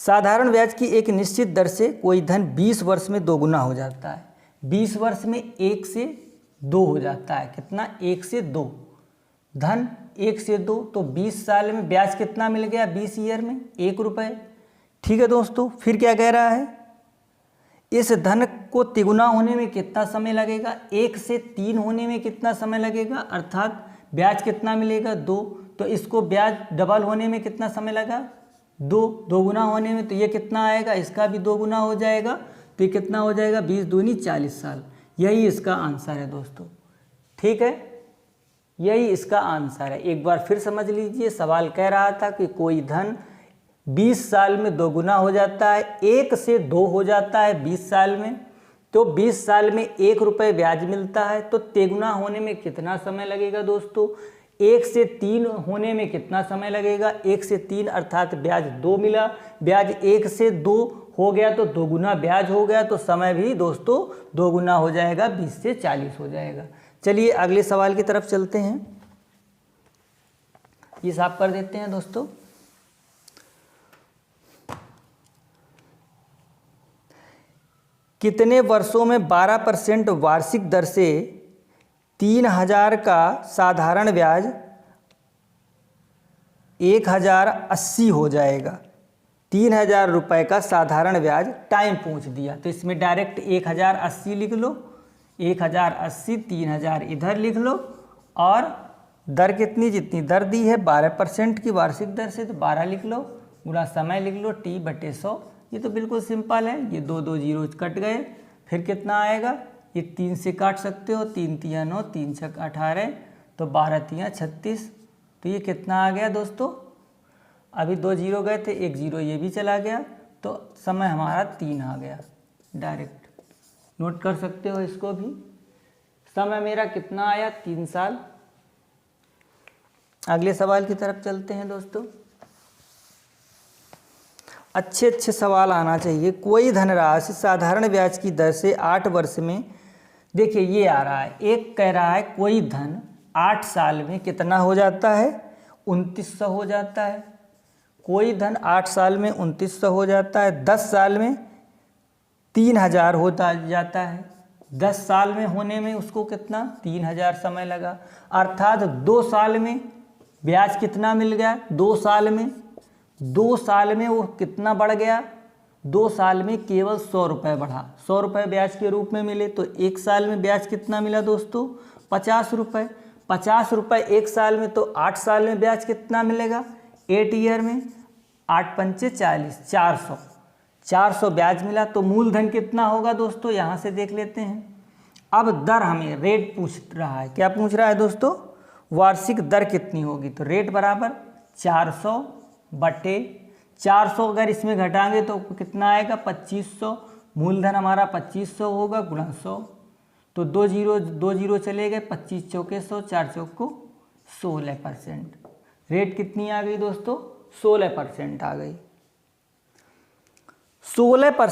साधारण ब्याज की एक निश्चित दर से कोई धन 20 वर्ष में दोगुना हो जाता है। 20 वर्ष में 1 से 2 हो जाता है। कितना? 1 से 2। धन 1 से 2, तो 20 साल में ब्याज कितना मिल गया? 20 ईयर में 1 रुपये। ठीक है दोस्तों, फिर क्या कह रहा है? इस धन को तिगुना होने में कितना समय लगेगा? 1 से 3 होने में कितना समय लगेगा? अर्थात ब्याज कितना मिलेगा? 2। तो इसको ब्याज डबल होने में कितना समय लगा? 2। दोगुना होने में तो ये कितना आएगा? इसका भी 2 गुना हो जाएगा। तो ये कितना हो जाएगा? 20 दूनी 40 साल। यही इसका आंसर है दोस्तों। ठीक है, यही इसका आंसर है। एक बार फिर समझ लीजिए, सवाल कह रहा था कि कोई धन 20 साल में दोगुना हो जाता है, 1 से 2 हो जाता है 20 साल में, तो 20 साल में 1 रुपये ब्याज मिलता है। तो तेगुना होने में कितना समय लगेगा दोस्तों? 1 से 3 होने में कितना समय लगेगा? 1 से 3 अर्थात ब्याज 2 मिला। ब्याज 1 से 2 हो गया तो दोगुना ब्याज हो गया, तो समय भी दोस्तों दोगुना हो जाएगा, 20 से 40 हो जाएगा। चलिए अगले सवाल की तरफ चलते हैं। ये साफ कर देते हैं दोस्तों। कितने वर्षों में 12% वार्षिक दर से 3000 का साधारण ब्याज 1080 हो जाएगा? 3000 रुपये का साधारण ब्याज टाइम पूछ दिया, तो इसमें डायरेक्ट 1080 लिख लो। 1080, 3000 इधर लिख लो, और दर कितनी? जितनी दर दी है 12% की वार्षिक दर से, तो 12 लिख लो, गुणा समय लिख लो T/100। ये तो बिल्कुल सिंपल है। ये 2 2 जीरो कट गए, फिर कितना आएगा? ये 3 से काट सकते हो, 3 तिया 9, 3 छक 18, तो 12 तिया 36। तो ये कितना आ गया दोस्तों? अभी 2 जीरो गए थे, 1 जीरो ये भी चला गया, तो समय हमारा 3 आ गया। डायरेक्ट नोट कर सकते हो इसको भी। समय मेरा कितना आया? 3 साल। अगले सवाल की तरफ चलते हैं दोस्तों। अच्छे अच्छे सवाल आना चाहिए। कोई धनराशि साधारण ब्याज की दर से 8 वर्ष में, देखिए ये आ रहा है, एक कह रहा है कोई धन 8 साल में कितना हो जाता है? 2900 हो जाता है। कोई धन 8 साल में 2900 हो जाता है। 10 साल में 3000 होता जाता है। 10 साल में होने में उसको कितना? 3000 समय लगा। अर्थात 2 साल में ब्याज कितना मिल गया? 2 साल में वो कितना बढ़ गया? 2 साल में केवल 100 रुपये बढ़ा। 100 रुपये ब्याज के रूप में मिले, तो 1 साल में ब्याज कितना मिला दोस्तों? 50 रुपये। 50 रुपये 1 साल में, तो 8 साल में ब्याज कितना मिलेगा? 8 ईयर में 8 पंचे 40, 400। 400 ब्याज मिला। तो मूलधन कितना होगा दोस्तों? यहाँ से देख लेते हैं। अब दर हमें रेट पूछ रहा है। क्या पूछ रहा है दोस्तों? वार्षिक दर कितनी होगी? तो रेट बराबर 400 बटे 400, अगर इसमें घटाएंगे तो कितना आएगा? 2500। मूलधन हमारा 2500 होगा, गुणा 100। तो 2 जीरो चले गए, 25 चौके 100, 4 चौक को 16%। रेट कितनी आ गई दोस्तों? 16% आ गई। 16%